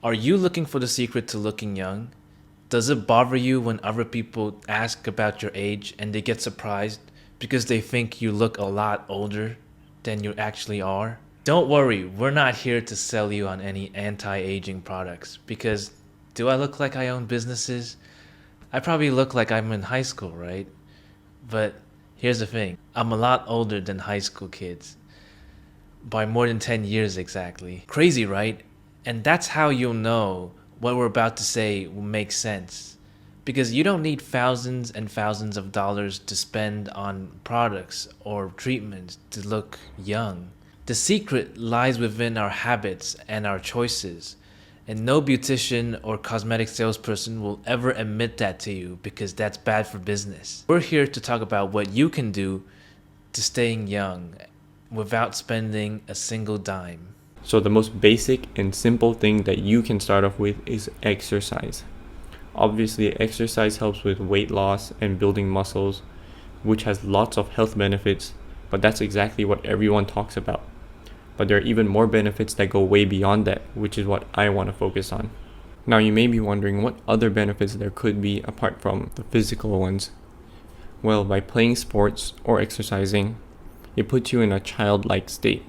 Are you looking for the secret to looking young? Does it bother you when other people ask about your age and they get surprised because they think you look a lot older than you actually are? Don't worry, we're not here to sell you on any anti-aging products because do I look like I own businesses? I probably look like I'm in high school, right? But here's the thing, I'm a lot older than high school kids. By more than 10 years exactly. Crazy, right? And that's how you'll know what we're about to say will make sense. Because you don't need thousands and thousands of dollars to spend on products or treatments to look young. The secret lies within our habits and our choices. And no beautician or cosmetic salesperson will ever admit that to you because that's bad for business. We're here to talk about what you can do to staying young without spending a single dime. So the most basic and simple thing that you can start off with is exercise. Obviously, exercise helps with weight loss and building muscles, which has lots of health benefits, but that's exactly what everyone talks about. But there are even more benefits that go way beyond that, which is what I want to focus on. Now you may be wondering what other benefits there could be apart from the physical ones. Well, by playing sports or exercising, it puts you in a childlike state.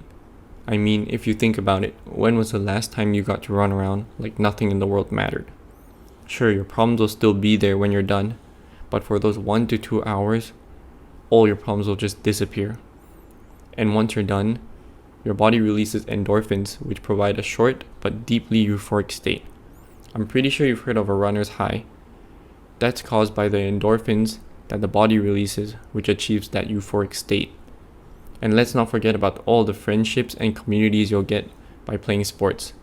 I mean, if you think about it, when was the last time you got to run around like nothing in the world mattered? Sure, your problems will still be there when you're done, but for those 1 to 2 hours, all your problems will just disappear. And once you're done, your body releases endorphins, which provide a short but deeply euphoric state. I'm pretty sure you've heard of a runner's high. That's caused by the endorphins that the body releases, which achieves that euphoric state. And let's not forget about all the friendships and communities you'll get by playing sports.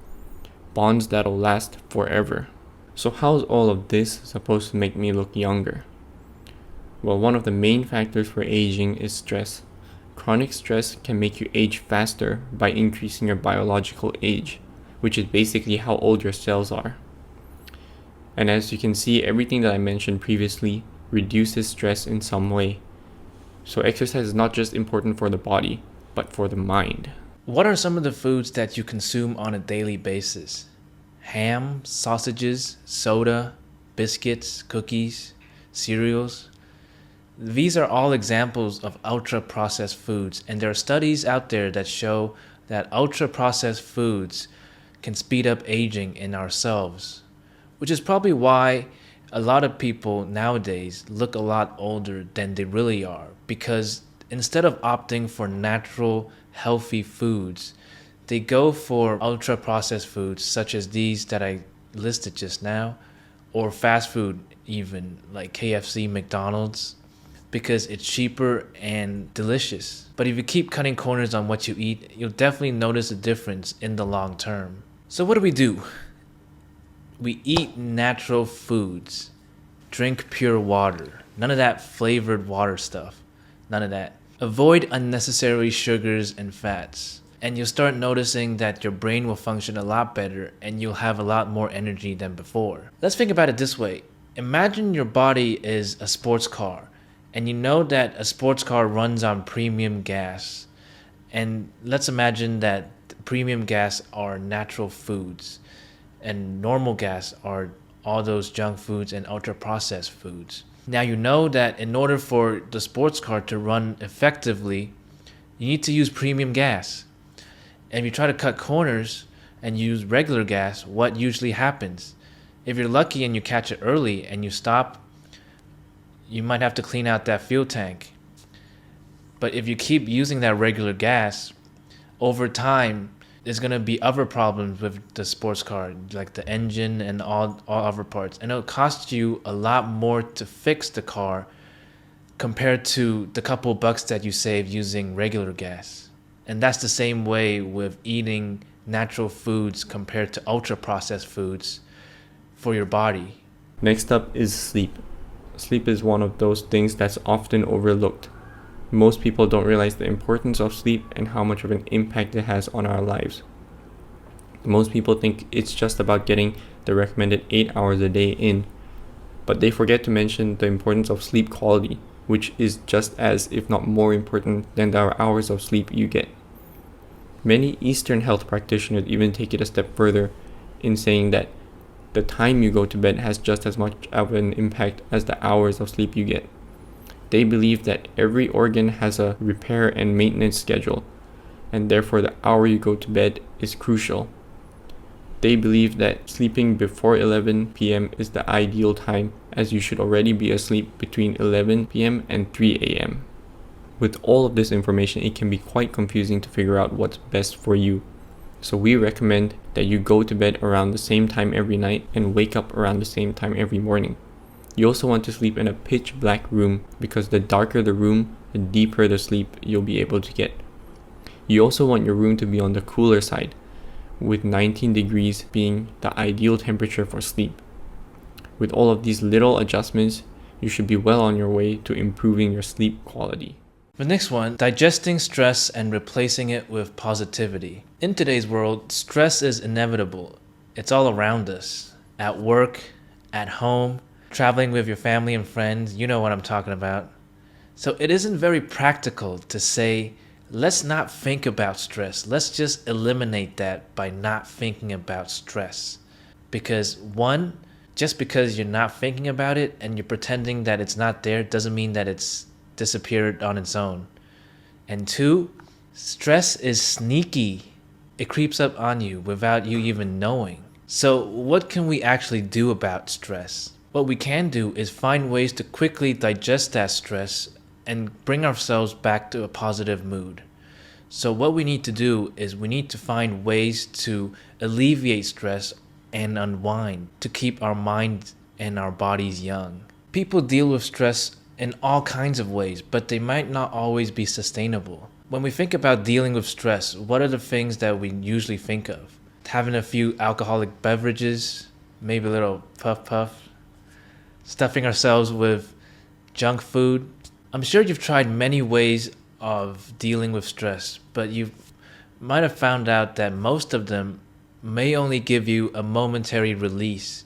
Bonds that'll last forever. So how's all of this supposed to make me look younger? Well, one of the main factors for aging is stress. Chronic stress can make you age faster by increasing your biological age, which is basically how old your cells are. And as you can see, everything that I mentioned previously reduces stress in some way. So exercise is not just important for the body, but for the mind. What are some of the foods that you consume on a daily basis? Ham, sausages, soda, biscuits, cookies, cereals. These are all examples of ultra-processed foods, and there are studies out there that show that ultra-processed foods can speed up aging in ourselves, which is probably why a lot of people nowadays look a lot older than they really are, because instead of opting for natural, healthy foods, they go for ultra-processed foods such as these that I listed just now, or fast food even, like KFC, McDonald's, because it's cheaper and delicious. But if you keep cutting corners on what you eat, you'll definitely notice a difference in the long term. So what do? We eat natural foods, drink pure water, none of that flavored water stuff, none of that. Avoid unnecessary sugars and fats, and you'll start noticing that your brain will function a lot better and you'll have a lot more energy than before. Let's think about it this way. Imagine your body is a sports car, and you know that a sports car runs on premium gas. And let's imagine that premium gas are natural foods, and normal gas are all those junk foods and ultra-processed foods. Now you know that in order for the sports car to run effectively, you need to use premium gas. And if you try to cut corners and use regular gas, what usually happens? If you're lucky and you catch it early and you stop, you might have to clean out that fuel tank. But if you keep using that regular gas, over time, there's going to be other problems with the sports car, like the engine and all other parts. And it'll cost you a lot more to fix the car compared to the couple bucks that you save using regular gas. And that's the same way with eating natural foods compared to ultra-processed foods for your body. Next up is sleep. Sleep is one of those things that's often overlooked. Most people don't realize the importance of sleep and how much of an impact it has on our lives. Most people think it's just about getting the recommended 8 hours a day in, but they forget to mention the importance of sleep quality, which is just as, if not more important than the hours of sleep you get. Many Eastern health practitioners even take it a step further in saying that the time you go to bed has just as much of an impact as the hours of sleep you get. They believe that every organ has a repair and maintenance schedule, and therefore the hour you go to bed is crucial. They believe that sleeping before 11 p.m. is the ideal time, as you should already be asleep between 11 p.m. and 3 a.m. With all of this information, it can be quite confusing to figure out what's best for you. So we recommend that you go to bed around the same time every night and wake up around the same time every morning. You also want to sleep in a pitch black room, because the darker the room, the deeper the sleep you'll be able to get. You also want your room to be on the cooler side, with 19 degrees being the ideal temperature for sleep. With all of these little adjustments, you should be well on your way to improving your sleep quality. The next one, digesting stress and replacing it with positivity. In today's world, stress is inevitable. It's all around us. At work, at home, traveling with your family and friends, you know what I'm talking about. So it isn't very practical to say, let's not think about stress. Let's just eliminate that by not thinking about stress. Because one, just because you're not thinking about it and you're pretending that it's not there doesn't mean that it's disappeared on its own. And two, stress is sneaky. It creeps up on you without you even knowing. So what can we actually do about stress? What we can do is find ways to quickly digest that stress and bring ourselves back to a positive mood. So what we need to do is we need to find ways to alleviate stress and unwind to keep our mind and our bodies young. People deal with stress in all kinds of ways, but they might not always be sustainable. When we think about dealing with stress, what are the things that we usually think of? Having a few alcoholic beverages, maybe a little puff, stuffing ourselves with junk food. I'm sure you've tried many ways of dealing with stress, but you might have found out that most of them may only give you a momentary release,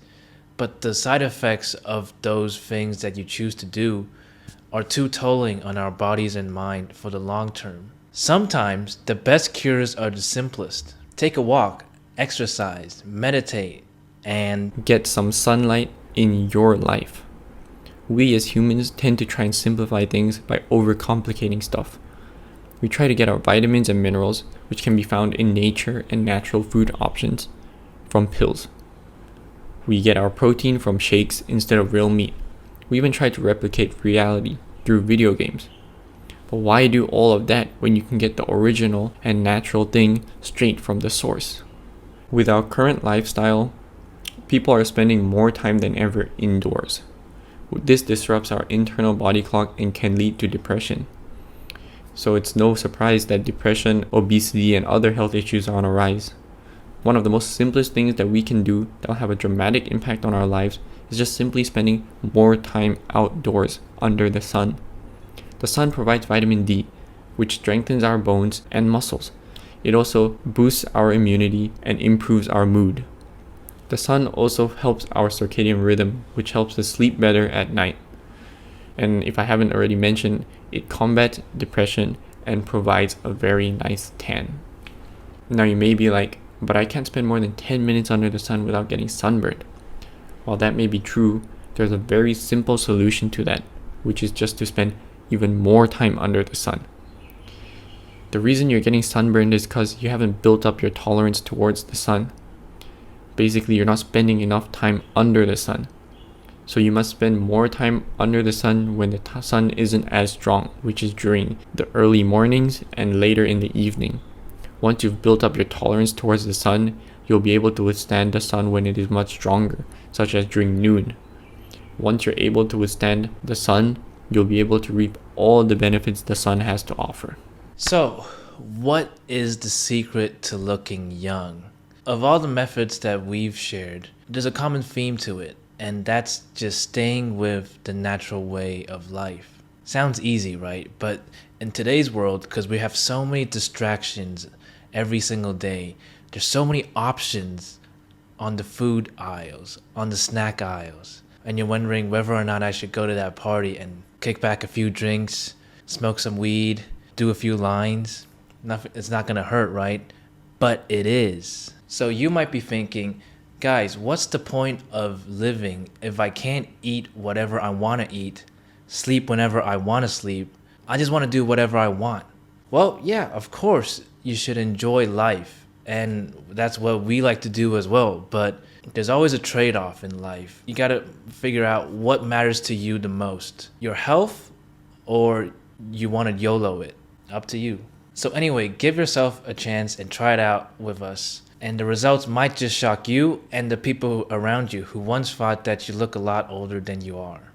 but the side effects of those things that you choose to do are too tolling on our bodies and mind for the long term. Sometimes the best cures are the simplest. Take a walk, exercise, meditate, and get some sunlight in your life. We as humans tend to try and simplify things by overcomplicating stuff. We try to get our vitamins and minerals, which can be found in nature and natural food options, from pills. We get our protein from shakes instead of real meat. We even try to replicate reality through video games. But why do all of that when you can get the original and natural thing straight from the source? With our current lifestyle, people are spending more time than ever indoors. This disrupts our internal body clock and can lead to depression. So it's no surprise that depression, obesity, and other health issues are on a rise. One of the most simplest things that we can do that will have a dramatic impact on our lives is just simply spending more time outdoors under the sun. The sun provides vitamin D, which strengthens our bones and muscles. It also boosts our immunity and improves our mood. The sun also helps our circadian rhythm, which helps us sleep better at night. And if I haven't already mentioned, it combats depression and provides a very nice tan. Now you may be like, but I can't spend more than 10 minutes under the sun without getting sunburned. While that may be true, there's a very simple solution to that, which is just to spend even more time under the sun. The reason you're getting sunburned is because you haven't built up your tolerance towards the sun. Basically, you're not spending enough time under the sun. So you must spend more time under the sun when the sun isn't as strong, which is during the early mornings and later in the evening. Once you've built up your tolerance towards the sun, you'll be able to withstand the sun when it is much stronger, such as during noon. Once you're able to withstand the sun, you'll be able to reap all the benefits the sun has to offer. so, what is the secret to looking young? Of all the methods that we've shared, there's a common theme to it, and that's just staying with the natural way of life. Sounds easy, right? But in today's world, because we have so many distractions every single day, there's so many options on the food aisles, on the snack aisles, and you're wondering whether or not I should go to that party and kick back a few drinks, smoke some weed, do a few lines. It's not gonna hurt, right? But it is. So you might be thinking, Guys, what's the point of living if I can't eat whatever I want to eat, sleep whenever I want to sleep? I just want to do whatever I want. Well, yeah, of course, you should enjoy life. And that's what we like to do as well. But there's always a trade off in life. You got to figure out what matters to you the most, your health, or you want to YOLO it. Up to you. So, anyway, give yourself a chance and try it out with us. And the results might just shock you and the people around you who once thought that you look a lot older than you are.